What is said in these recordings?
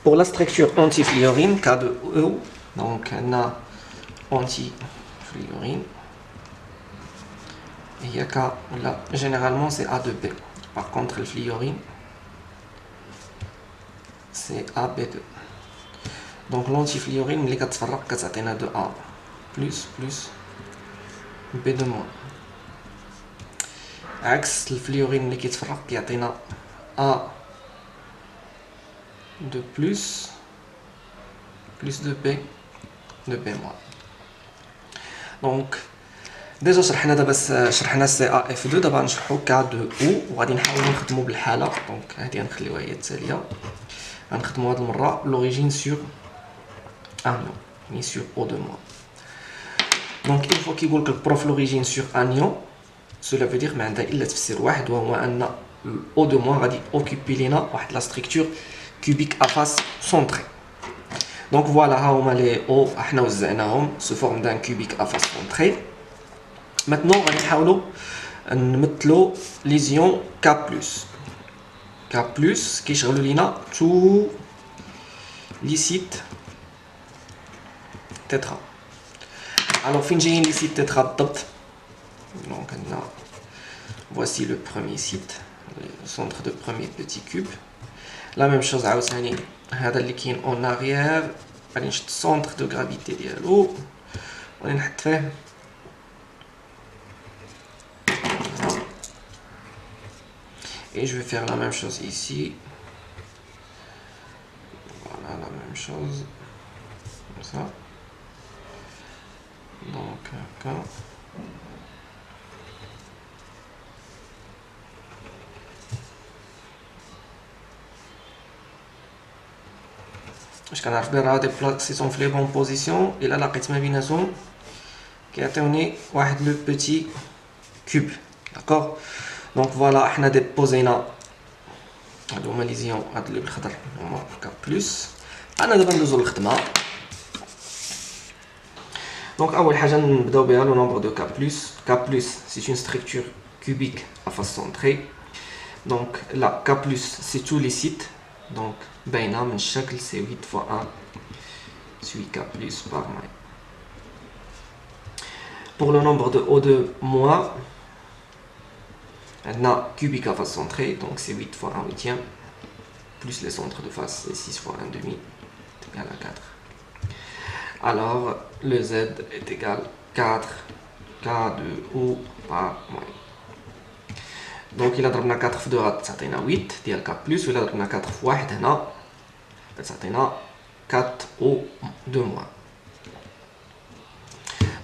Pour la structure anti-fluorine, K de O, donc on a anti-fluorine. Et il y a K, là, généralement c'est A de B. Par contre, le fluorine, c'est AB2. Donc l'antifluorine, اللي كتفرق كتعطينا de A plus B de moins. عكس الفلورين اللي كيتفرق كيعطينا A de plus de B moins. Donc ديجا شرحنا سي ا اف 2. دابا نشرحو كا دو او وغادي نحاولو نخدمو بالحاله. دونك هادي غنخليوها هي التاليه. غنخدمو هاد المره لوريجين سور انيون ني سور او دو موان. دونك اون فوا كيقولك البروف لوريجين سور انيون cela veut dire ما عندها الا تفسير واحد وهو ان او دو موان غادي اوكوبي لينا واحد لا ستركتور كوبيك ا فاس سونطري. دونك فوالا ها هما لي او حنا وزعناهم سو فورم دان كوبيك ا فاس سونطري. Maintenant, on va نمثلو ليزيون K+. K+, كيشغلو لينا tout licite tétra. Alors, فين جايين licite tétra بالضبط؟ Donc, voici le premier site, le centre de premier petit cube. La même chose عاوتاني هذا اللي كاين en arrière. غادي نشد centre de gravité ديالو وغادي نحط فيه et je vais faire la même chose ici. Voilà, la même chose comme ça. Donc quand je كنعرف بها ديبلاسيسون في لي بون بوزيسيون الا لقيت ما بيناتهم كيعطيوني واحد لو بوتي كوب. داكوغ. دونك فوالا حنا ديبوزينا هادو هما لي زيون هاد اللي بالخضر هما كا بلس. انا دابا ندوزو للخدمه. دونك اول حاجه نبداو بها لو نومبر دو كا بلس. كا بلس سي اون ستركتور كوبيك ا فاس سونطري. دونك لا كا بلس سي تو لي سيت. دونك باينه من الشكل سي 8 فوا 1 سوي كا بلس بار ماي. Pour le nombre de O2 moins, on a cubique à face centrée, donc c'est 8 fois 1 huitième, plus les centres de face, c'est 6 fois 1 demi, est égal à 4. Alors, le Z est égal à 4 K de O par moins. Donc, il a donné 4 fois 2, ça a 8, ديال K plus, il a donné 4 fois 1, هنا, ça a 4 O de moins.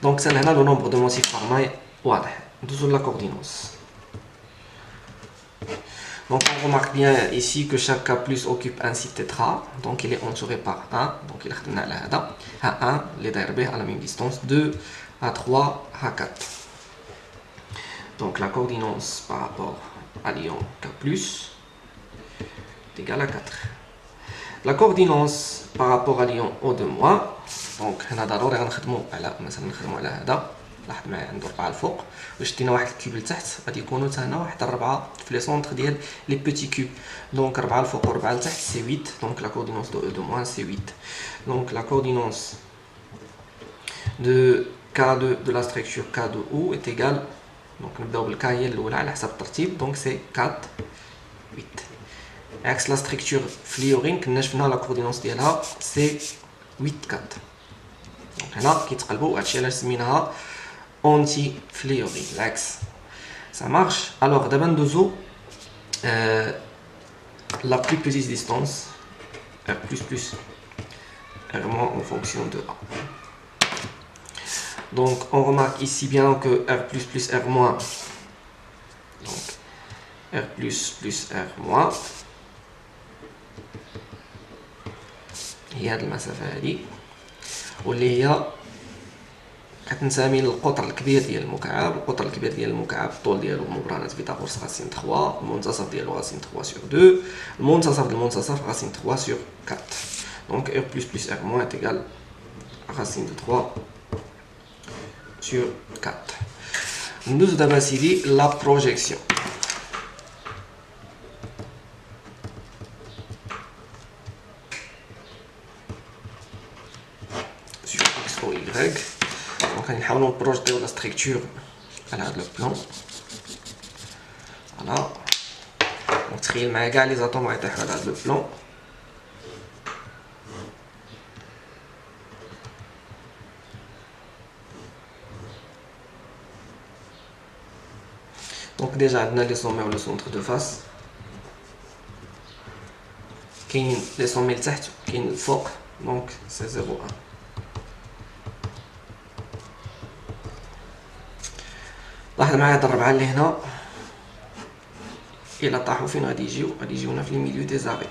Donc, c'est là le nombre de motifs par maille. Voilà, nous avons la coordinance. Donc, on remarque bien ici que chaque K plus occupe un site tétra. Donc, il est entouré par 1. Donc, il est à 1, les DRB à la même distance. 2, à 3, à 4. Donc, la coordinance par rapport à l'ion K plus est égale à 4. La coordinance par rapport à l'ion O de moins. دونك هنا ضروري غنخدمو على مثلا نخدمو على هذا. لاحظ معايا عنده 4 الفوق وشدينا واحد الكيوب لتحت غادي يكونوا حتى هنا واحد 4 في لي سونتر ديال لي بيتي كيوب. دونك 4 الفوق و 4 لتحت سي 8. دونك لا كوردينونس دو او دو موان سي 8. دونك لا كوردينونس دو K2 de la structure K de O est égale. دونك نبداو بالكا هي الاولى على حسب الترتيب. دونك سي 4 8. عكس لا ستركتور فليورين كنا شفنا لا كوردينونس ديالها سي 8 4. دونك هنا كيتقلبوا هادشي علاش سميناها اونتي فليورين العكس. Ça marche. Alors d'abord ندوزو la plus petite distance R plus R moins en fonction de A. Donc on remarque ici bien que R plus R moins, donc R plus R moins هي هاد المسافة هادي واللي هي كتنتمي للقطر الكبير ديال المكعب. القطر الكبير ديال المكعب الطول ديالو مبرهنات فيثاغورس غاسين 3. المنتصف ديالو غاسين 3 sur 2. المنتصف ديال المنتصف غاسين 3 sur 4. Donc R plus R moins est égal à racine de 3 sur 4. ندوزو دابا سيدي لا بروجيكسيون. او y. دونك غادي نحاولوا نبروجيتيو لا ستركتور على هذا لو بلان. فوالا دونك تخيل معايا كاع لي زاتوم غيطيحوا على هذا لو بلان. دونك ديجا عندنا لي سومي و لو سونتر دو فاس، كاينين لي سومي لتحت كاين الفوق. دونك سي 0 1. لاحظ معايا هاد الربعه اللي هنا الا طاحوا فين غادي يجيونا في لي ميليو دي زاري،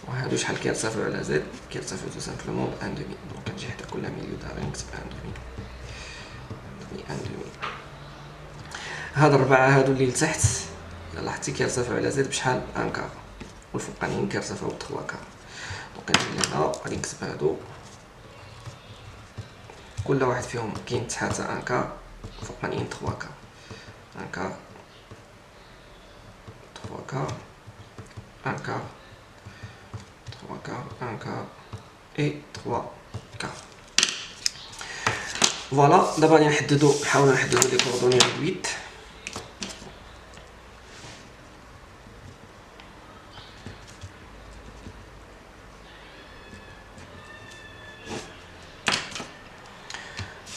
وهادو شحال كيرتفعوا على زد؟ كيرتفعوا تو سامبلومون ب 1.5. دونك كنجي حتى كل ميليو داري نكتب 1.5. هاد الربعه هادو اللي لتحت الا لاحظتي كيرتفعوا على زد بشحال؟ 1 كار، والفوقانيين كيرتفعوا ب 3 كار. دونك كنجي لهنا غادي نكتب هادو كل واحد فيهم كاين تحت 1 كار، فوقانيين 3 كار. 1 كار 3 كار 1 كار 3 كار 1 كار اي 3 كار. فوالا دابا غادي نحاولوا نحددوا لي كوردوني ريدويت.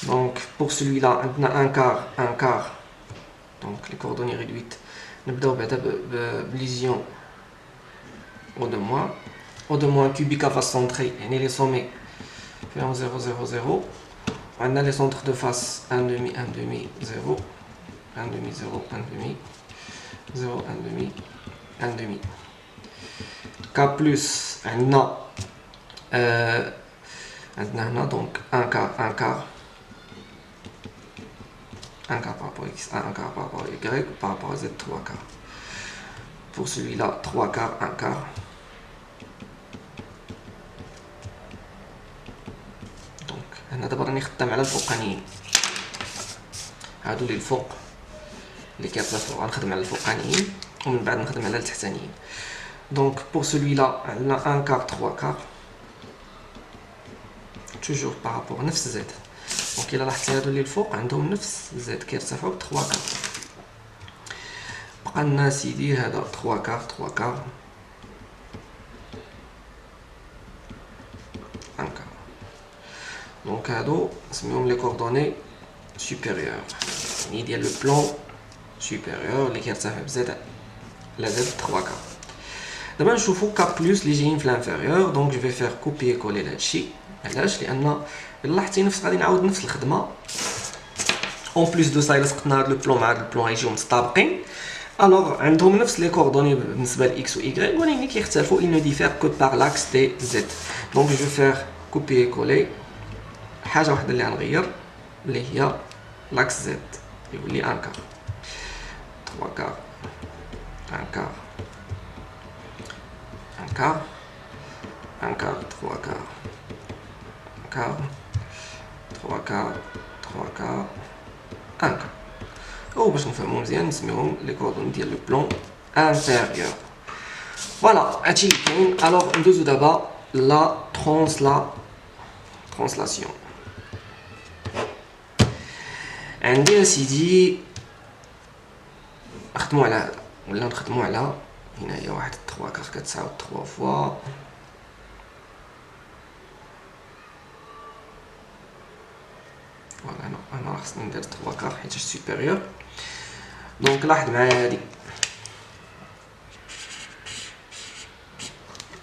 Donc pour celui-là عندنا 1 quart 1 quart. Donc les coordonnées réduites نبداو بعدا بليزيون او دو موان. او دو موان cubique à face centrée يعني لي سومي فيهم 0 0 0. وعندنا لي سونتر دو فاس 1 demi 1 demi 0 1 demi 0 1 demi 0 1 demi 1 demi. K plus عندنا هنا دونك 1 quart 1 quart 1 quart par rapport à x, 1 quart par rapport à y, par rapport à z 3 quarts. Pour celui-là 3 quarts 1 quart. Donc هنا دابا راني خدام على الفوقانيين، هادو اللي الفوق اللي كيرتفعوا غنخدم على الفوقانيين ومن بعد نخدم على التحتانيين. دونك pour celui-là عندنا 1 quart 3 quarts toujours par rapport نفس z. دونك الا لاحظتي هادو اللي الفوق عندهم نفس زد كيرتفعوا ب 3 كار. بقى لنا سيدي هذا 3 كار 3 كار 1 كار. دونك هادو نسميهم لي كوردوني سوبيريور يعني ديال لو بلان سوبيريور اللي كيرتفع بزد على زد 3 كار. دابا نشوفو كا بلس اللي جايين في لانفيريور. دونك جو في فير كوبي كولي لهادشي. علاش؟ لان الا لاحظتي نفس غادي نعاود نفس الخدمه اون بليس دو سا. الا سقطنا هاد لو بلون مع هاد البلون غيجيو متطابقين، الوغ عندهم نفس لي كوردوني بالنسبه لاكس و اي ولكن كيختلفوا. il ne diffère que par l'axe دي زد. دونك جو فير كوبي كولي حاجه واحده اللي غنغير اللي هي لاكس زد يولي 1 كار 3 كار 1 كار 1 كار 1 كار 3 كار 1 كار 3 كار 3 كار 1 كار. او باش نفهمو مزيان نسميوهم لي كوردوني ديال لو بلون انفيريور. فوالا هادشي اللي كاين. الوغ ندوزو دابا لا ترانسلاسيون. عندي اسيدي نخدمو على هذا ولا نخدمو على هنايا واحد 3 كار كتعاود 3 فوا. فوالا انا خصني ندير 3 كار حيت سوبيريور. دونك لاحظ معايا هادي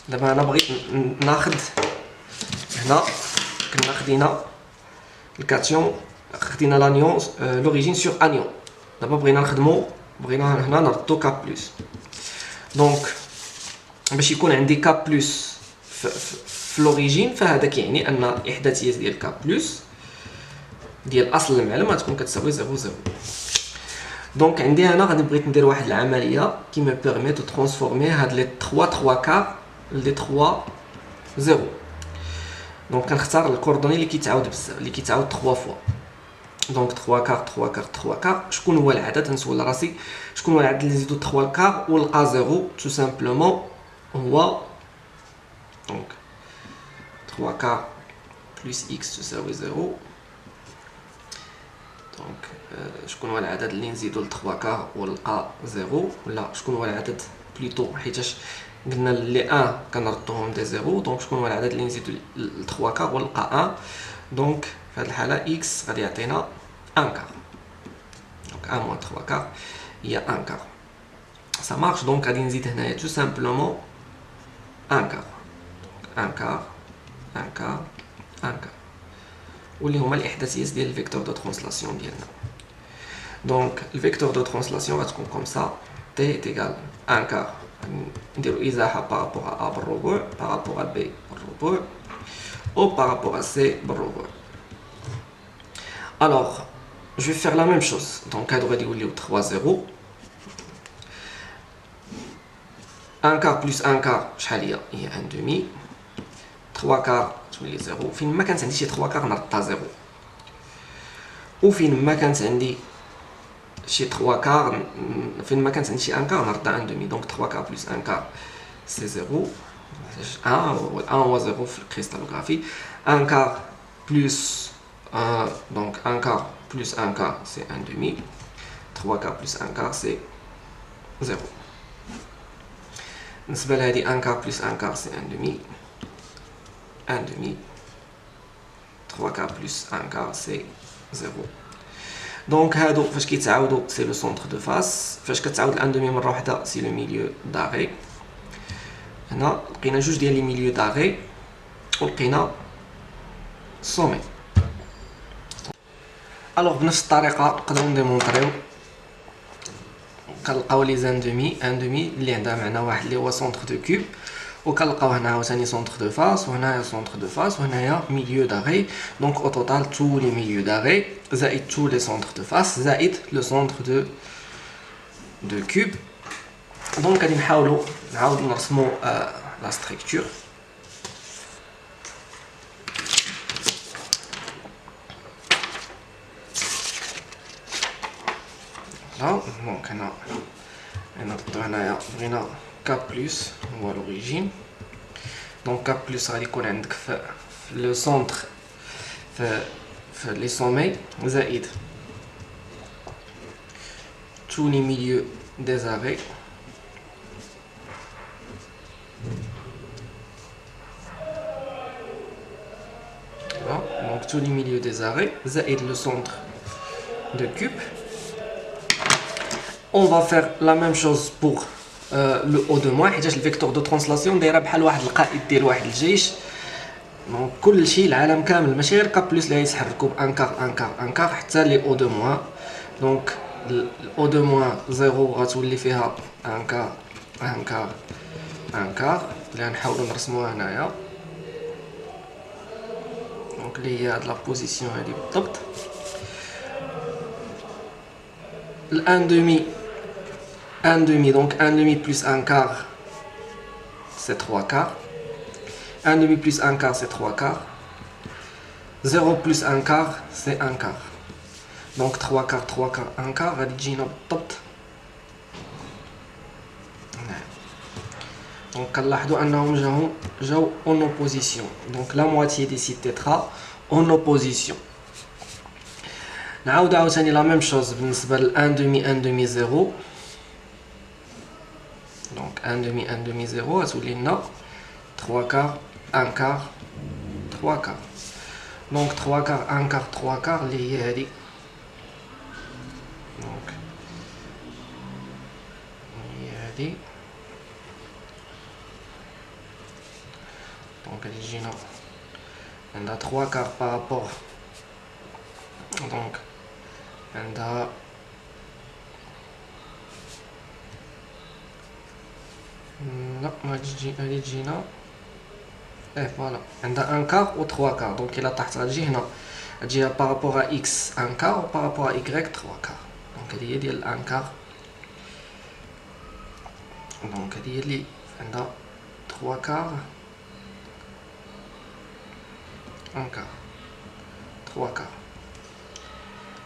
دابا انا بغيت ناخد هنا كنا خدينا الكاتيون خدينا لانيون لوريجين سور انيون. دابا بغينا هنا نردو كا بلس. دونك باش يكون عندي كا بلس في لوريجين فهذا كيعني ان الاحداثيات ديال كا بلس ديال اصل المعلم غتكون كتساوي 0 0. دونك عندي هنا غادي بغيت ندير واحد العمليه كي مي بيرمي دو ترانسفورمي هاد لي 3 كار لي 3 0. دونك كنختار الكوردوني اللي كيتعاود بزاف اللي كيتعاود 3 فوا. دونك 3 كار 3 كار 3 كار. شكون هو العدد؟ نسول راسي شكون هو العدد اللي نزيدو 3 كار ولقى 0؟ تو سامبلومون هو دونك 3 كار plus x تساوي 0. دونك شكون هو العدد اللي نزيدو ل 3 كار ونلقى 0 ولا شكون هو العدد بليتو حيتاش قلنا لي 1 كنردوهم دي 0. دونك شكون هو العدد اللي نزيدو ل 3 كار ونلقى 1. دونك في هذه الحاله x غادي يعطينا 1 كار. دونك 1 moins 3 كار هي 1 كار. ça marche. دونك غادي نزيد هنايا tout simplement 1 كار. 1 كار 1 كار 1 كار واللي هما الاحداثيات ديال الفيكتور دو ترانسلاسيون ديالنا. دونك الفيكتور دو ترانسلاسيون غتكون كوم سا تي ايكال 1 كار نديرو ازاحه بارابور ا بالربع بارابور ا بي بالربع او بارابور ا سي بالربع. alors je vais faire la même chose. donc هادو غادي يوليو 3 0. 1 كار بلس 1 كار شحال هي 1 دومي. 3 كار تولي 0. فين ما كانت عندي شي 3 كار نردها 0 وفين ما كانت عندي شي 3 كار فين ما كانت عندي شي 1 كار نردها 1 دومي. دونك 3 كار بلس 1 كار سي 0. 1 هو 0 في الكريستالوغرافي. 1 كار بلس دونك 1 كار بلس 1 كار سي 1 دومي. 3 كار بلس 1 كار سي 0. بالنسبه لهادي 1 كار بلس 1 كار سي 1 دومي. 1 demi. 3 quarts plus 1 quart c'est 0. donc هادو فاش كيتعاودوا سي لو سونتر دو فاس. فاش كتعاود ال 1 demi مره واحده سي لو ميليو داغي. هنا لقينا جوج ديال لي ميليو داغي ولقينا سومي. الوغ بنفس الطريقه نقدروا نديمونطريو. كنلقاو لي زان دومي 1 دومي اللي عندها معنى واحد اللي هو سونتر دو كوب وكنلقاو هنا عاوتاني سونتر دو فاس وهنايا سونتر دو فاس وهنايا ميليو داغي. دونك او توتال تو لي ميليو داغي زائد تو لي سونتر دو فاس زائد لو سونتر دو كوب. دونك غادي نحاولوا نعاودو نرسمو لا ستركتور. دونك هنا هنايا بغينا K plus هو l'origine. donc K plus غادي يكون عندك في لو سونتر في لي سومي زائد tous les milieux des arrêts voilà. donc tous les milieux des arrêts زائد le centre de cube. on va faire la même chose pour لو او دو موان حيتاش الفيكتور دو ترانسلاسيون دايره بحال واحد القائد ديال واحد الجيش. دونك كلشي العالم كامل ماشي غير كا بلس اللي غيتحركوا ب 1 كار 1 كار 1 كار حتى لي او دو موان. دونك الاو دو موان 0 غتولي فيها 1 كار 1 كار 1 كار اللي غنحاولوا نرسموها هنايا. دونك اللي هي هاد لا بوزيسيون هادي بالضبط. ال 1 دومي 1 demi, donc 1 demi plus 1 quart, c'est 3 quarts. 1 demi plus 1 quart, c'est 3 quarts. 0 plus 1 quart, c'est 1 quart. donc 3 quarts, 3 quarts, 1 quart, غادي تجينا بالضبط. donc كنلاحظوا انهم جاو en opposition. donc la moitié des 6 tétras en opposition. نعاود عاوتاني la même chose بالنسبه ل 1 demi 1 demi 0. donc 1 demi 1 demi 0 غتولي لنا 3 quarts 1 quart 3 quarts. donc 3 quarts 1 quart 3 quarts اللي هي هادي. donc هي هادي. donc غادي تجينا عندها 3 quarts par rapport. donc عندها لا ما غادي تجينا فوالا عندها 1 كار و 3 كار. دونك الا طاحت غتجي هنا غتجيها بارابور ا اكس 1 كار و بارابور ا ايكغيك 3 كار. دونك هادي هي ديال 1 كار. دونك هادي هي اللي عندها 3 كار 1 كار 3 كار.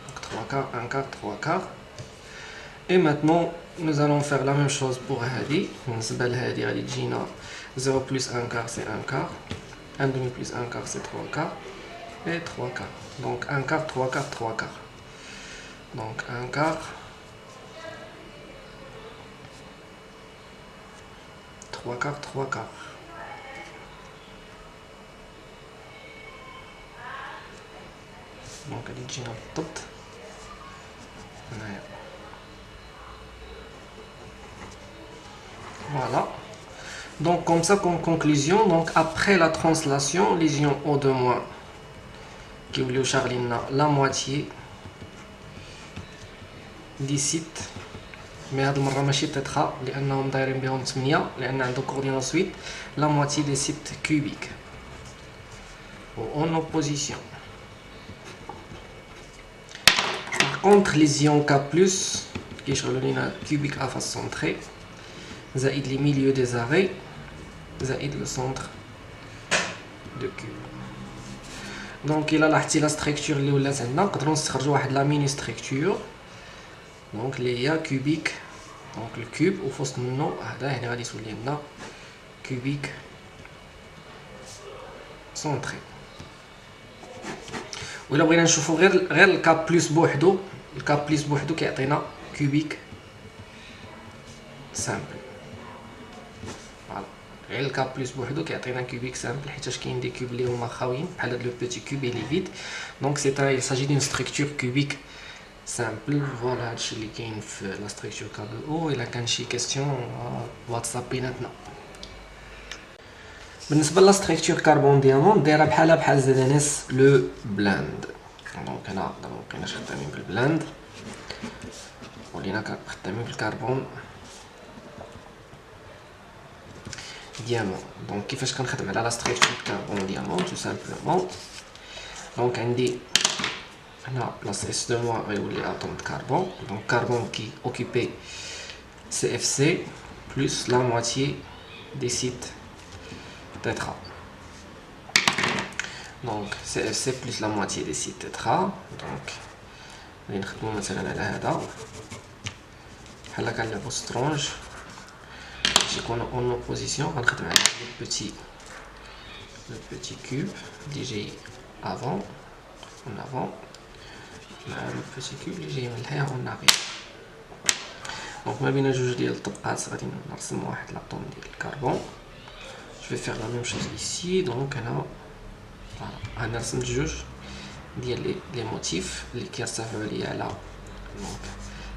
donc 3 quart 1 quart 3 quart. et maintenant nous allons faire la même chose pour هادي. بالنسبه لهادي غادي تجينا 0 plus 1 quart c'est 1 quart. 1 demi plus 1 quart c'est 3 quart. et 3 quarts. Donc 1 quart, 3 quarts, 3 quarts. Donc 1 quart, 3 quarts, 3 quarts. Donc elle est بالضبط هنايا. Voilà. Donc comme ça, comme conclusion, donc après la translation, les ions O2- qui voulaient charger la moitié des sites. Mais هاد المرة ماشي تترا لأنهم دايرين بهم 8 لأن عندهم coordinate 8 la moitié des sites cubiques en opposition. Par contre les ions K+, qui يشغلوا لنا cubique à face centrée, زائد les milieux des arrêts, زائد le centre de cube. Donc il a la structure اللي ولات عندنا نقدروا نستخرجوا واحد la mini structure donc اللي هي cubique. Donc le cube au فوسط منه هذا هنا غادي يولي لنا cubique centré. وإلا بغينا نشوفوا غير الكا بلس بوحدو، الكا بلس بوحدو كيعطينا كوبيك سامبل. فوالا غير الكا بلس بوحدو كيعطينا كوبيك سامبل حيتاش كاين دي كوب اللي هما خاويين بحال هاد لو بيتي كوب اللي فيد. دونك سي il s'agit d'une structure cubique simple. فوالا هادشي اللي كاين في لا ستركتور كا دو او. الا كان شي كيسيون واتساب بيناتنا. بالنسبه لا ستركتور كربون ديامون دايره بحال زد ان اس لو بلاند. دونك هنا دابا مبقيناش خدامين بالبلاند ولينا خدامين بالكربون ديامون. دونك كيفاش كنخدم على لا ستركتور كربون ديامون؟ تو سامبلومون دونك عندي هنا بلاص اس دو موا غيولي اتوم د كربون. دونك كربون كي اوكيبي سي اف سي بلس لا موitié دي سيت tétra. Donc CFC plus la moitié des sites tétra. Donc غادي نخدمو مثلا على هذا بحال كنلعبو سترونج باش يكونو اون اوبوزيسيون. غنخدم على لو بوتي كوب اللي جاي افون اون افون مع لو بوتي كوب اللي جاي من الحياه اون اريير. دونك ما بين جوج ديال الطبقات غادي نرسم واحد لاطوم ديال الكربون. Je vais faire la même chose ici. Donc on a les motifs qui sont liés à la donc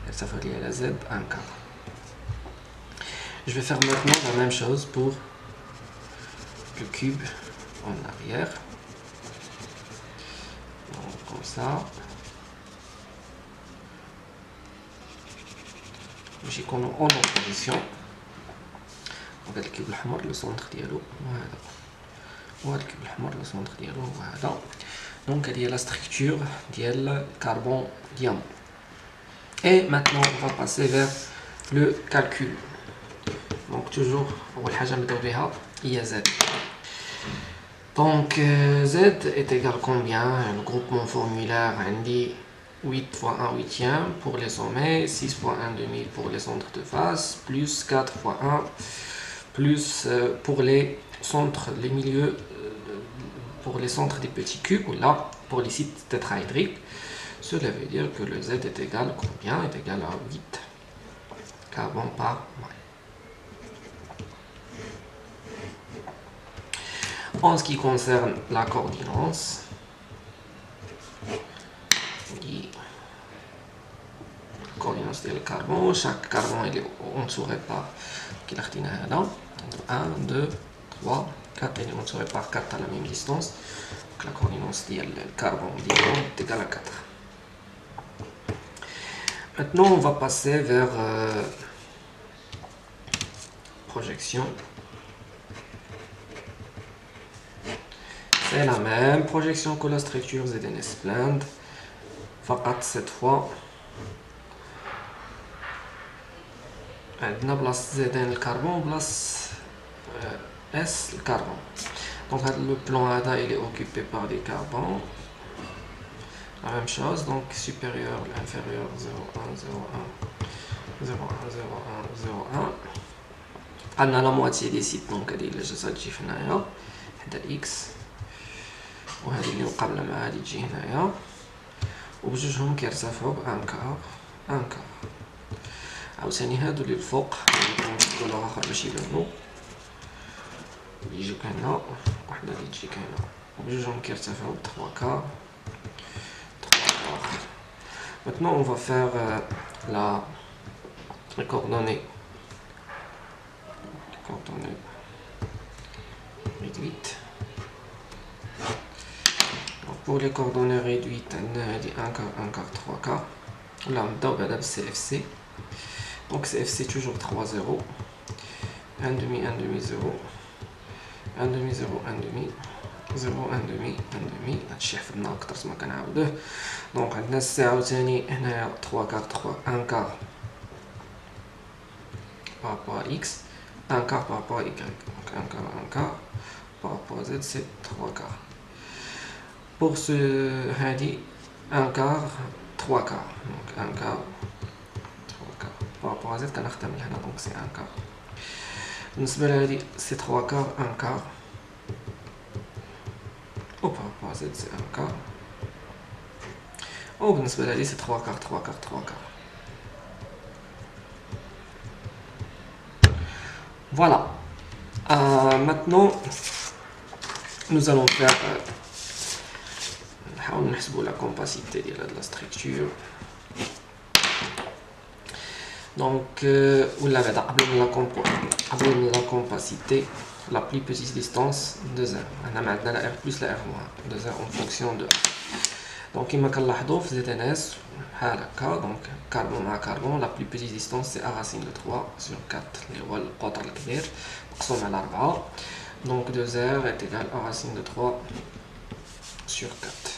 à la Z un quart. Je vais faire maintenant la même chose pour le cube en arrière. Donc comme ça. J'ai qu'on en opposition. هذا الكيوب الحمر لو سونتر ديالو وهذا، وهذا الكيوب الحمر لو سونتر ديالو وهذا. دونك هذه هي لا ستركتور ديال كربون ديامون. اي ماتنون on va passer vers le calcul. دونك توجور اول حاجه نبداو بها هي Z. دونك Z est égal combien? Le groupement formulaire عندي 8 fois 1 huitième pour les sommets, 6 fois 1 demi pour les centres de face, plus 4 fois 1 plus pour les centres, les milieux, pour les centres des petits cubes, ou là, pour les sites tétraédriques. Cela veut dire que le Z est égal à combien? Est égal à 8 carbone par mois. En ce qui concerne la coordinance, du carbone, chaque carbone il est entouré par 1, 2, 3, 4, il est entouré par 4 à la même distance. Donc la coordinance du carbone est égale à 4. Maintenant on va passer vers projection. C'est la même projection que la structure ZNS blend. فقط cette fois عندنا بلاص زيدان الكربون بلاص اس الكربون. دونك هذا لو بلان هذا il est occupé par des carbons. La même chose, donc supérieur, inférieur 0, 1, 0, 1, 0, 1, 0, 1, 0, 1. On a la moitié des sites, donc elle est déjà ça qui fait حدا x وهذه اللي مقابله مع هذه تجي هنايا، وبجوجهم كيرتفعوا بان كار ان كار. عاوتاني هادو اللي الفوق نحطو لها اخر باش يبانو، يجيوك هنا وحده اللي تجيك هنا، وبجوجهم كيرتفعوا ب 3 كار 3 كار. Maintenant on va faire les coordonnées réduites. Donc pour les coordonnées réduites, on a dit 1 quart, 1 quart, 3 quarts. Là on doit le CFC. Donc CFC toujours 3 0, 1 demi, 1 demi, 0, 1 demi, 0, 1 demi, 0 1 demi 1 demi. هادشي حفظناه اكثر ما كنعاودوه. دونك عندنا السي عاوتاني هنايا 3 كار 3 1 كار par rapport à x, 1 quart par rapport à y. Donc 1 quart, 1 quart par rapport à z, c'est 3 quarts. Pour ce hadi, 1 quart, 3 quarts. Donc 1 quart, 3 quarts. Par rapport à z, donc c'est 1 quart. بالنسبة لهادي c'est 3 quarts, 1 quart. Ou par rapport à z, c'est 1 quart. Ou بالنسبة لهادي c'est 3 quarts, 3 quarts, 3 quarts. Voilà. Maintenant, nous allons faire la compacité de la structure. Donc, la compacité, la plus petite distance, 2 r. On a maintenant la r plus la r moins, 2 r en fonction de r. Donc, il m'a كنلاحظوا في ZNS بحال هكا. Donc, carbone مع carbone, la plus petite distance c'est a racine de 3 sur 4 اللي هو القطر الكبير مقسوم على 4. Donc 2r est égal à racine de 3 sur 4.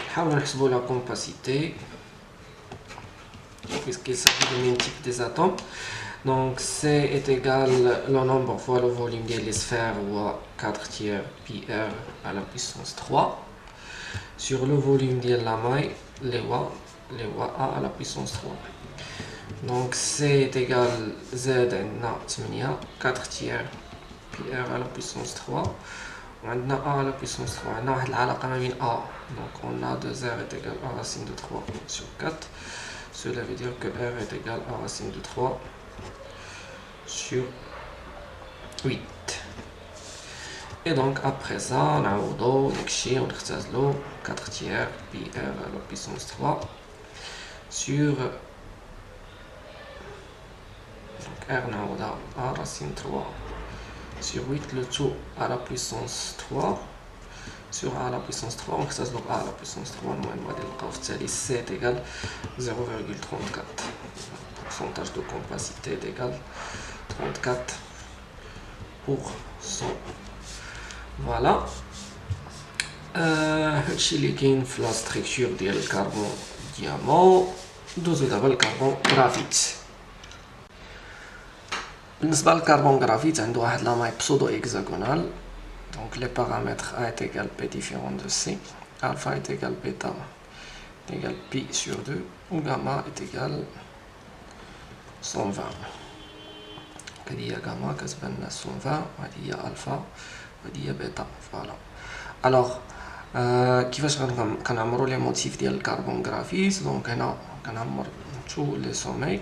نحاولوا نحسبوا la compacité puisqu'il s'agit du même type des atomes. Donc C est égal le nombre fois le volume des sphères ou 4 tiers pi r à la puissance 3 sur le volume de la maille les wa a à la puissance 3. Donc C est égal Z عندنا 8 4 tiers pi r à la puissance 3 وعندنا a à la puissance 3. عندنا واحد العلاقة ما بين a. Donc on a 2r est égal à racine de 3 sur 4. Cela veut dire que r est égal à racine de 3 sur 8. Et donc après ça, on a on a 4 tiers pi r à la puissance 3 sur donc r a racine 3 sur 8 le tout à la puissance 3 sur a à la puissance 3. On a a à la puissance 3 C est égal 0,34. Pourcentage de compacité est égal 34%. Voilà. هادشي اللي كاين في لا ستركتور ديال الكربون ديامون. ندوزو دابا للكربون غرافيت. بالنسبه للكربون غرافيت عنده واحد لا ماي بسودو هكزاغونال. Donc les paramètres A est égal P différent de C, alpha est égal bêta égal pi sur 2, ou gamma est égal 120. هذه هي gamma كتبان لنا 120 وهذه هي alpha وهذه هي bêta. Voilà. Alors كيفاش كنعمروا لي موتيف ديال الكربون غرافيت؟ دونك هنا كنعمر تو لي سومي،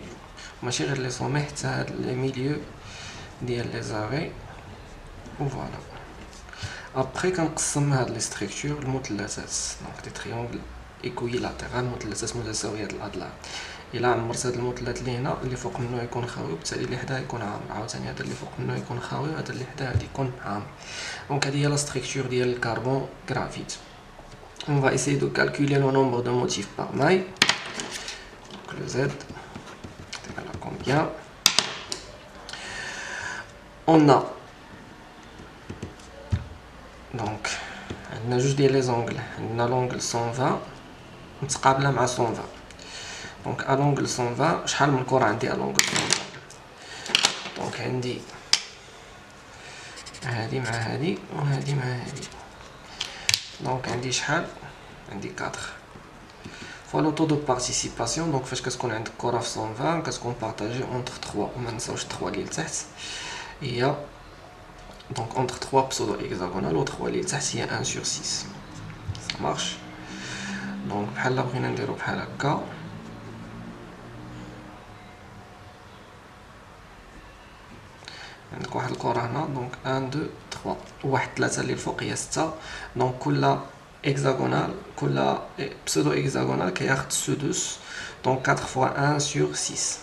ماشي غير لي سومي حتى هاد لي ميليو ديال لي زاري. وفوالا. ابخي كنقسم هاد لي ستركتور لمثلثات، دونك دي تريونغل ايكويلاترال، مثلثات متساويه الاضلاع. الا عمرت هاد المثلث اللي هنا اللي فوق منه يكون خاوي، وبالتالي اللي حداه يكون عامر، عاوتاني هذا اللي فوق منه يكون خاوي وهذا اللي حداه يكون عامر. دونك هذه هي لا ستركتور ديال الكربون غرافيت. On va essayer de calculer le nombre de motifs par maille. Donc le Z est égal à combien? On a donc عندنا جوج ديال لي زونغل. عندنا لونغل 120 متقابله مع 120. دونك ا لونغل 120 شحال من كره عندي ا لونغل 120؟ دونك عندي هادي مع هادي وهادي مع هادي. دونك عندي شحال؟ عندي 4 فوا لو طو دو بارتيسيباسيون. دونك فاش كتكون عندك كره في 120 كتكون بارطاجي اونتر 3، وما نساوش 3 اللي لتحت هي دونك اونتر 3 بسودو هكزاغونال و 3 اللي لتحت هي 1 sur 6. ça marche. Donc بحال بغينا نديرو بحال هكا. عندك واحد الكره هنا دونك 1 2 3 واحد 3 اللي الفوق هي 6 دونك كل hexagonal كل pseudo hexagonal كياخد سدس دونك 4 fois 1 sur 6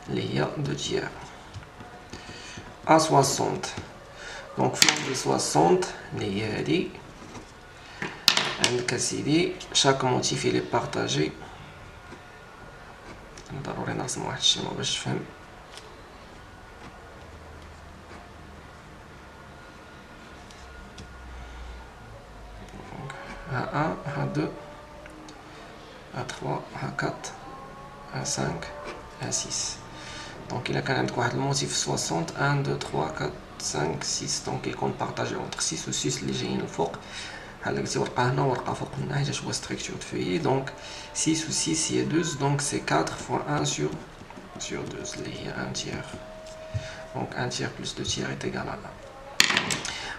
اللي هي 2 tiers à 60 دونك فلان 60 اللي هي هادي عندك اسيدي شاك موتيف اللي بارطاجي ضروري نرسم واحد الشيما باش تفهم ها 1 ها 2 ها 3 ها 4 ها 5 ها 6 دونك الا كان عندك واحد الموتيف 60 1 2 3 4 5 6 دونك يكون بارطاجي اونتر 6 و 6 اللي جايين الفوق بحال قلتي ورقه هنا ورقه فوق هنا حيت هو ستركتور فيي دونك 6 و 6 هي 12 دونك سي 4 fois 1 sur 12 اللي هي 1 tiers دونك 1 tiers plus 2 tiers est égal à 1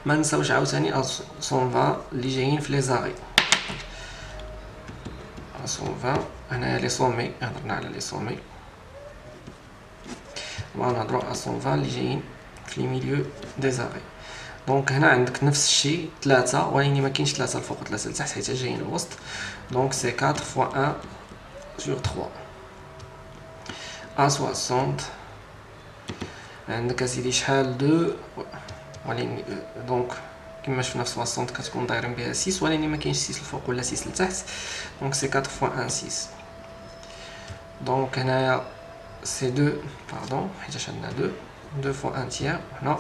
ما نساوش عاوتاني 120 اللي جايين في لي زاري 120 هنايا لي سومي هضرنا على لي سومي غنهضرو على 120 اللي جايين في لي ميليو دي زاري دونك هنا عندك نفس الشيء 3 ولكن ما كاينش 3 الفوق 3 لتحت حيت جايين الوسط دونك سي 4 fois 1 sur 3 à 60 عندك اسيدي شحال 2 ولكن دونك كما شفنا في 60 كتكون دايرين بها 6 ولكن ما كاينش 6 الفوق ولا 6 لتحت دونك سي 4 fois 1 6 دونك هنايا سي 2 باردون حيت عندنا 2 fois 1 tiers هنا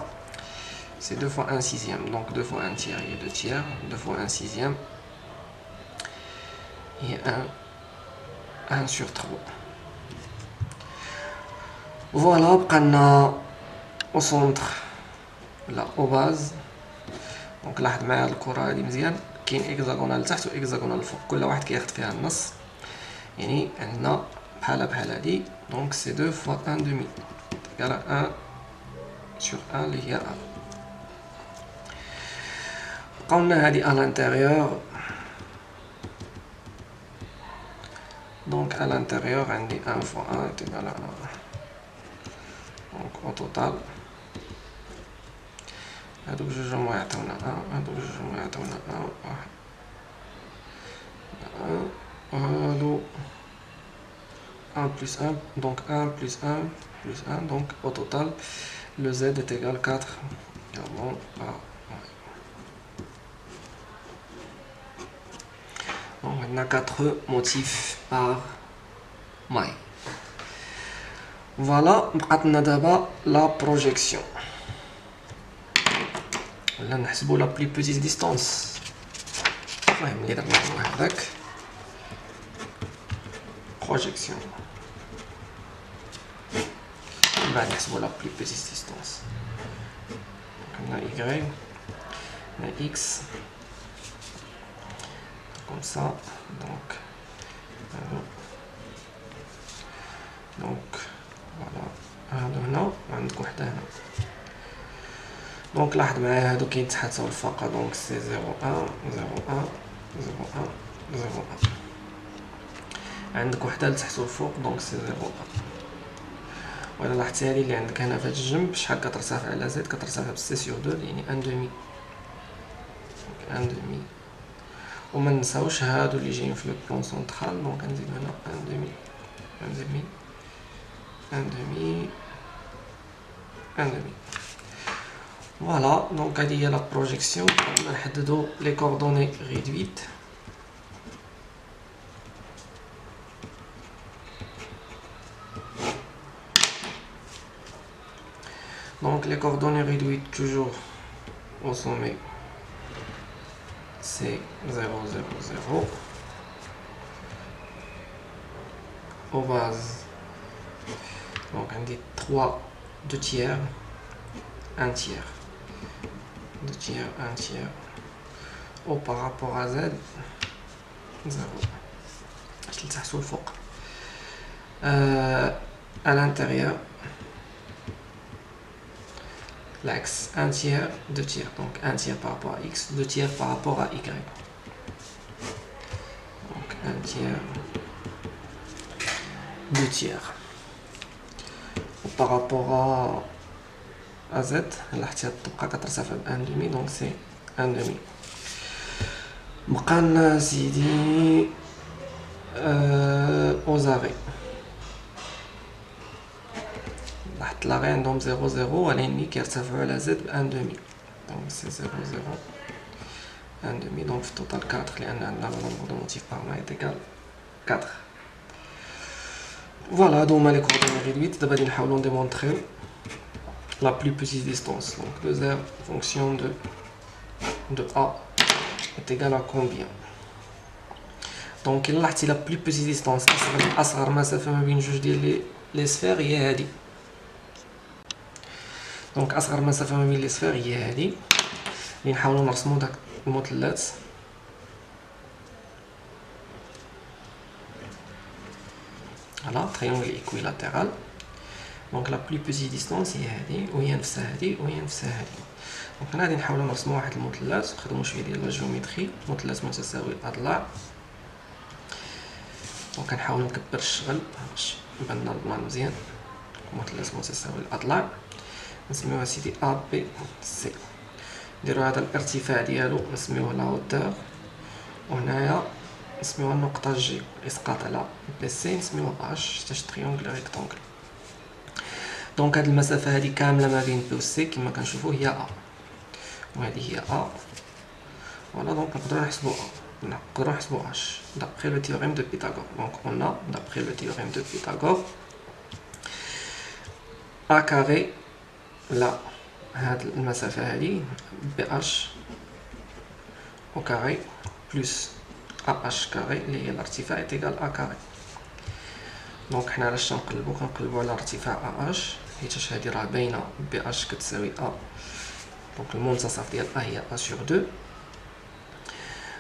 c'est 2 fois 1 sixième donc 2 fois 1 tiers et 2 tiers 2 fois 1 sixième et 1 sur 3 voilà بقالنا au centre là au base دونك لاحظ معايا الكره هذه مزيان كاين اكزاغونال تحت و اكزاغونال الفوق كل واحد كياخد فيها النص يعني عندنا بحال هادي دونك سي 2 fois 1 demi égal à 1 sur 1 اللي هي 1 بقاولنا هادي à l'intérieur donc à l'intérieur عندي 1 fois 1 est égal à 1 donc au total هادوك جوج هما يعطيونا 1 هادوك جوج هما يعطيونا 1 هادو 1 plus 1 donc 1 plus 1 plus 1 donc au total le z est égal à 4 également à donc on a 4 motifs par maille. Voilà, maintenant d'abord la projection. Là, on a la plus petite distance. Projection. Là, on a la plus petite distance. On a y, on a x. Comme ça, donc voilà هادو هنا وعندك وحده هنا دونك لاحظ معايا هادو كيتحاتوا الفاقه دونك سي 0 1 0 1 0 1 0 1 عندك وحده لتحت والفوق دونك سي 0 1 ولا لاحظتي هادي اللي عندك هنا في هاد الجنب شحال كترتفع على زد كترتفع ب 6 sur 2 يعني 1 demi 1 demi وما نساوش هادو اللي جايين في لو بلون سونطرال دونك نزيدو هنا 1 demi 1 demi 1 demi 1 demi voilà donc هادي هي لا بروجيكسيون نحددو لي كوردوني ريدويت donc les coordonnées réduites toujours au sommet c'est 0 0 0 au base donc on dit 3 2 tiers 1 tiers 2 tiers 1 tiers au par rapport à z 0 je le sous le fond à l'intérieur l'axe 1 tiers, 2 tiers. Donc 1 tiers par rapport à x, 2 tiers par rapport à y. Donc 1 tiers, 2 tiers. Par rapport à z, là tu as 1,5, donc c'est 1,5. بقى سيدي aux arrêts. تحت l'arrêt عندهم 0 0 ولكن كيرتفعوا على z ب 1,5. donc c'est 0 0 1,5. donc في التوتال 4 لان عندنا le nombre de motifs par maille est égal 4. Voilà, donc les coordonnées réduites. D'abord, nous allons démontrer la plus petite distance. Donc, de z fonction de a est égal à combien? Donc, la plus petite distance, أصغر مسافة ما بين جوج ديال لي سفير هي هذه. دونك أصغر مسافة ما بين لي سفير هي هذه. اللي نحاولوا نرسموا داك المثلث. Voilà, triangle équilatéral. Donc la plus petite distance هي هذه وهي نفسها هذه وهي نفسها هذه. دونك هنا غادي نحاولوا نرسموا واحد المثلث، نخدموا شويه ديال لا جيومتري، مثلث متساوي الاضلاع. دونك كنحاول نكبر الشغل باش يبان لنا البلان مزيان. مثلث متساوي الاضلاع نسميوها سيدي ا بي سي. نديرو هذا الارتفاع ديالو نسميوه لا هوتور، وهنايا نسميوها النقطة جي، اسقاط على بي سي نسميوها اش حتى تريونغل ريكتونغل. دونك هاد المسافة هادي كاملة ما بين بي و سي كما كنشوفو هي ا، وهادي هي ا. فوالا دونك نقدرو نحسبو ا، نقدرو نحسبو اش d'après le théorème de Pythagore. Donc on a d'après le théorème de Pythagore a carré لا هاد المسافة هادي بي اش او كاري بلس AH carré اللي هي الارتفاع est égal A carré. دونك حنا علاش كنقلبو على ارتفاع AH حيتاش هادي راه باينه BH كتساوي A. دونك المنتصف ديال A هي A sur 2.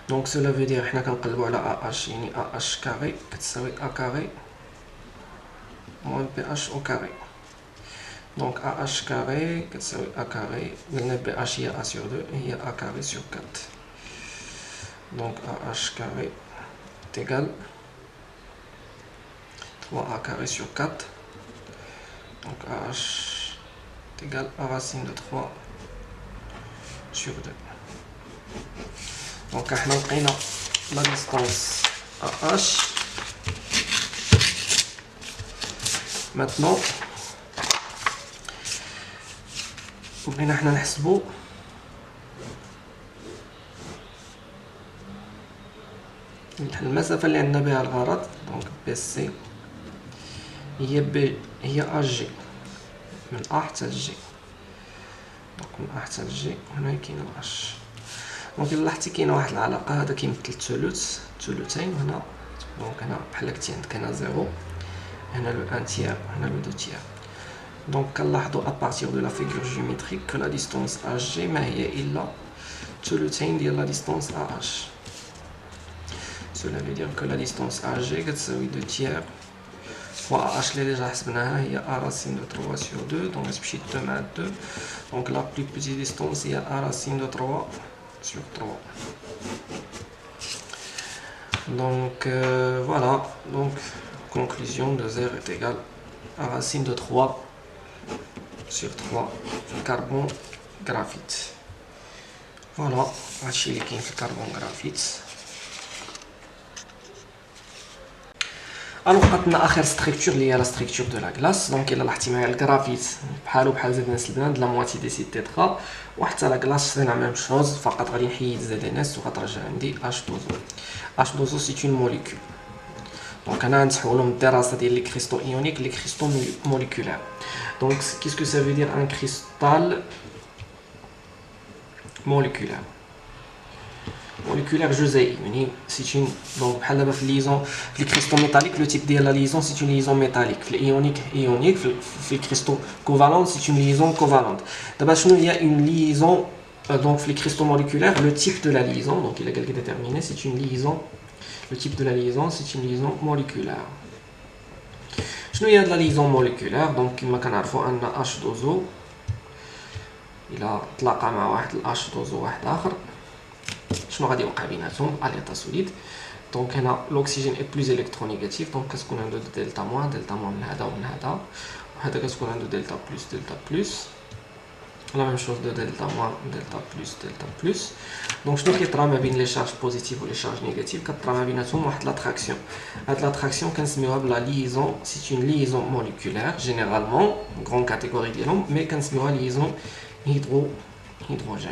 دونك cela veut dire حنا كنقلبو على AH يعني AH carré كتساوي A carré moins BH au carré. دونك AH carré كتساوي A carré، قلنا BH هي A sur 2 هي A carré sur 4. Donc AH carré est égal 3A carré sur 4. Donc AH est égal à racine de 3 sur 2. Donc احنا لقينا la distance AH. Maintenant بغينا احنا نحسبو المسافة اللي عندنا بها الغرض. دونك بي سي هي بي هي ا جي من ا حتى لجي. دونك من ا حتى لجي هنا كاين اش. دونك الا لاحظتي كاينه واحد العلاقة، هذا كيمثل ثلثين هنا. دونك هنا بحال كنتي عندك هنا زيرو، هنا لو ان تيير، هنا لو دو تيير. دونك كنلاحظوا ا بارتير دو لا فيغور جيوميتريك كو لا ديستونس ا جي ما هي الا ثلثين ديال لا ديستونس ا اش. Cela veut dire que la distance AG est 2 tiers fois H اللي déjà حسبناها هي A racine de 3 sur 2. Donc je vais 2 مع 2. Donc la plus petite distance هي A racine de 3 sur 3. Donc voilà. Donc conclusion de Z est égal à racine de 3 sur 3 carbone graphite. Voilà. هادشي اللي كاين في الكربون graphite. الوغ بقاتنا اخر ستركتور اللي هي لا ستركتور دو لا كلاس. دونك الا لاحظتي معايا الكرافيت بحالو بحال زد ان اس البنان د لا مواتي دي سي تيترا، وحتى لا كلاس سينا ميم شوز، فقط غادي نحيد زد ان اس وغترجع عندي اش دوزو. اش دوزو سي اون موليكول. دونك انا غنسحبو من الدراسه ديال لي كريستو ايونيك لي كريستو موليكولير. دونك كيسكو سا فو دير ان كريستال موليكولير؟ moléculaire جزيئي يعني سي اون. دونك بحال دابا في الليزون في الكريستو ميتاليك لو تيب ديال لا ليزون سي اون ليزون ميتاليك، في الايونيك ايونيك، في الكريستو كوفالون سي اون ليزون كوفالونت. دابا شنو هي اون ليزون؟ دونك في الكريستو موليكولير لو تيب دو لا ليزون، دونك الا قالك ديتيرميني سي اون ليزون، لو تيب دو لا ليزون سي اون ليزون موليكولير. شنو هي هاد لا ليزون موليكولير؟ دونك كما كنعرفوا ان اش دوزو الى تلاقى مع واحد الاش دوزو واحد اخر شنو غادي يوقع بيناتهم اليطا سوليد. دونك هنا الاكسجين اي بلوز الكترونيغاتيف دونك كتكون عنده دلتا موان من هذا ومن هذا، وهذا كتكون عنده دلتا بلوس لا ميم شوز دو دلتا موان دلتا بلوس. دونك شنو كيطرا ما بين لي شارج بوزيتيف و لي شارج نيجاتيف؟ كطرا ما بيناتهم واحد لاتراكسيون. هاد لاتراكسيون كنسميوها بلا ليزون، سي اون ليزون موليكولير جينيرالمون غران كاتيجوري ديالهم، مي كنسميوها ليزون هيدروجين.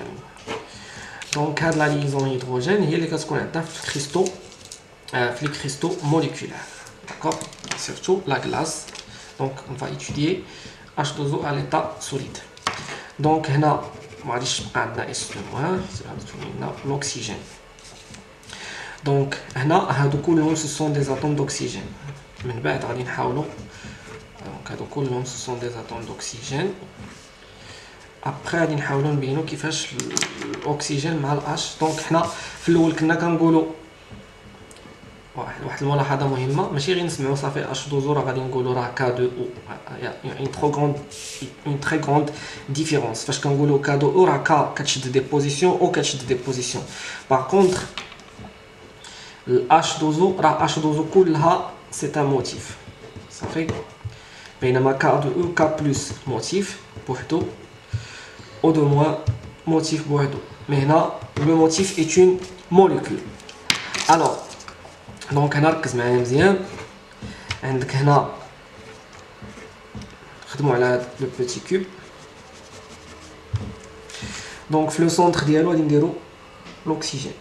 دونك هاد لا ليزون هيدروجين هي اللي كتكون عندنا في لي كريستو موليكولير، داكور، سيرتو لا غلاس. دونك on va étudier H2O à l'état solide. دونك هنا ما غاديش تبقى عندنا اس دو موان، غادي لنا الاكسجين. دونك هنا هادو كلهم سو سون دي اتوم دوكسيجين. من بعد غادي نحاولوا دونك هادو كلهم سو سون دي اتوم دوكسيجين. ابري غادي نحاولوا نبينوا كيفاش الاكسجين مع الاش. دونك حنا في الاول كنا كنقولوا واحد الملاحظه مهمه، ماشي غير نسمعوا صافي اش دوزو راه غادي نقولوا راه كا دو او، اون تري غروند ديفيرونس. فاش كنقولوا كا دو او راه كا كتشد دي بوزيسيون او كتشد دي بوزيسيون. باغ كونطخ الاش دوزو راه اش دوزو كلها سي ان موتيف صافي، بينما كا دو او كا بلس موتيف بوحدو او دو موان موتيف بوحدو. مي هنا لو موتيف اي اون موليكول. الوغ دونك هنا ركز معايا مزيان، عندك هنا خدموا على هاد لو بوتي كوب. دونك في لو سونتر ديالو غادي نديرو الاكسجين.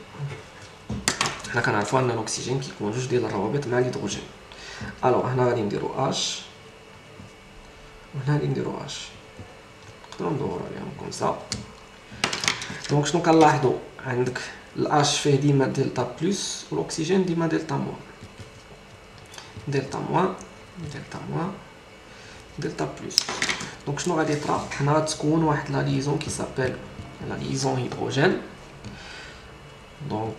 حنا كنعرفوا ان الاكسجين كيكون جوج ديال الروابط مع الهيدروجين. الوغ هنا غادي نديرو اش وهنا غادي نديرو اش، نقدروا ندورو عليهم كوم سا. دونك شنو كنلاحظوا؟ عندك الاش فيه ديما دلتا بلس والاكسجين ديما دلتا موان دلتا بلس. دونك شنو غادي يطرا؟ هنا غتكون واحد لا ليزون كي سابيل لا ليزون هيدروجين. دونك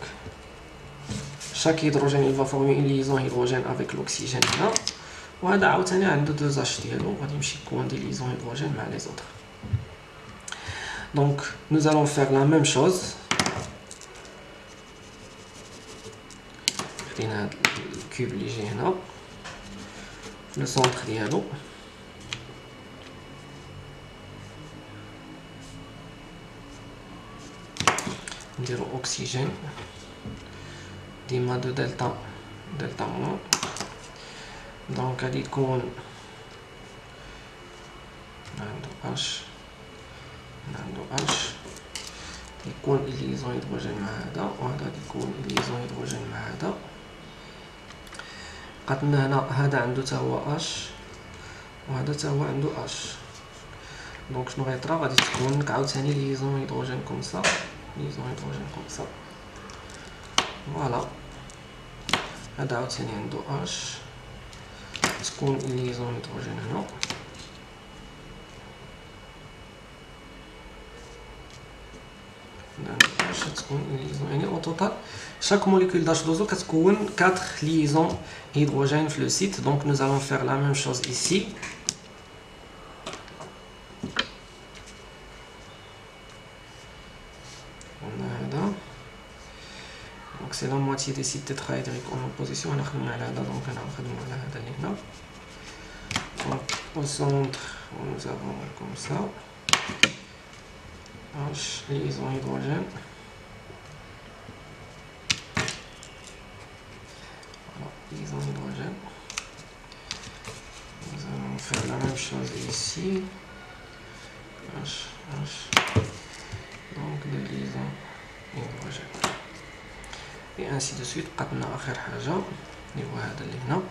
chaque hydrogène il va former une liaison hydrogène avec l'oxygène هنا، وهذا عاوتاني عنده 2H ديالو غادي يمشي يكون دي liaisons hydrogène مع les autres. Donc nous allons faire la même chose. خدينا هاد الكوب اللي جاي هنا في لو سونتر ديالو، نديرو اكسجين ديما دو دلتا موان. دونك غادي يكون عنده اش يكون ليزون هيدروجين مع هذا، وهذا غادي يكون ليزون هيدروجين مع هذا. بقاتلنا هنا هذا عنده تا هو اش وهذا تا هو عنده اش. دونك شنو غيطرا؟ غادي تكون عاوتاني ليزون هيدروجين كوم سا، فوالا. هذا عاوتاني عنده اش، تكون ليزون هيدروجين هنا. باش تكون ليزون، يعني او توتال chaque molécule d'H2O كتكون 4 liaisons hydrogènes في le site. Donc nous allons faire la même chose ici. On a هذا، donc c'est la moitié des sites tétrahydriques en opposition. انا خدمنا على هذا، donc انا نخدموا على هذا اللي هنا. Donc au centre nous avons comme ça H liaison hydrogène. Voilà, liaison hydrogène. Nous allons faire la même chose ici. H. Donc des liaisons hydrogène. Et ainsi de suite. قدنا آخر حاجة اللي هو هذا اللي هنا.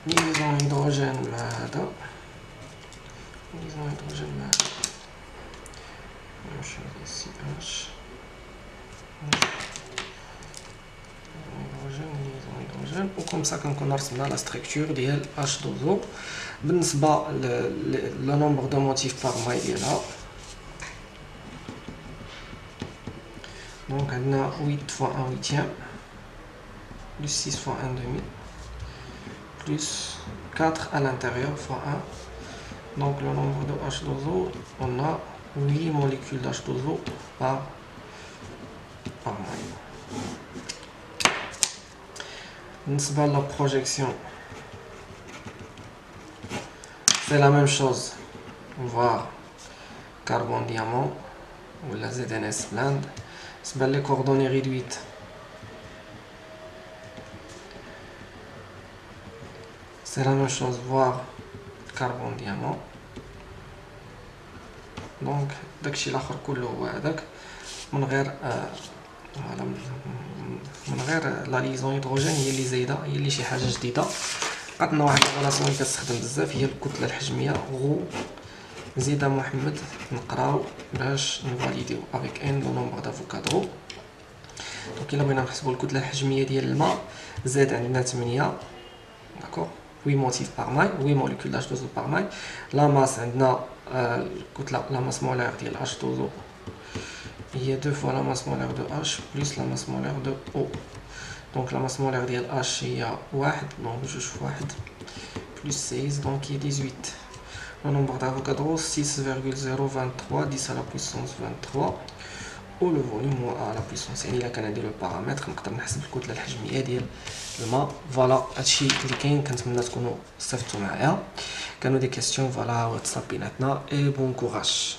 liaison hydrogène مع هذا، liaison hydrogène مع هذا، même chose ici H، liaison hydrogène، وكم سا كنكون رسمنا لا ستركتور ديال H2O. بالنسبة لو نومبر دو موتيف باغ ماي ديالها، Donc on a 8 fois 1 huitième, plus 6 fois 1 demi, plus 4 à l'intérieur fois 1. Donc le nombre de H2O, on a 8 molécules d'H2O par moyenne. بالنسبة la projection, c'est la même chose, voir carbone diamant ou la ZNS blend. بالنسبة les coordonnées réduites, c'est la même chose, voir carbone diamant. دونك داكشي الاخر كله هو هذاك من غير لا ليزون هيدروجين هي اللي زايده، هي اللي شي حاجه جديده. عندنا واحد الريلاسيون اللي كتستخدم بزاف هي الكتله الحجميه غو زيد محمد نقراو باش نفاليديو افيك ان لو نومبر دافوكادرو. دونك الا بغينا نحسبوا الكتله الحجميه ديال الماء زاد عندنا 8 داكوغ 8 موتيف بار ماي 8 موليكول داش دوزو بار ماي. لا ماس عندنا الكتله لا ماس مولير ديال اش دوزو هي 2 fois la masse molaire de H plus la masse molaire de O. Donc la masse molaire de H il y a 1, donc je fais 1 plus 16, donc il y a 18. Le nombre d'Avogadro 6,023 10 à la puissance 23 ou le volume à la puissance. يعني إلا كان عندي لو بارامتر نقدر نحسب الكتلة الحجمية ديال الماء. فوالا هادشي اللي كاين، كنتمنى تكونوا استفدتوا معايا. كانوا دي كيستيون فوالا واتساب بيناتنا اي بون كوراج.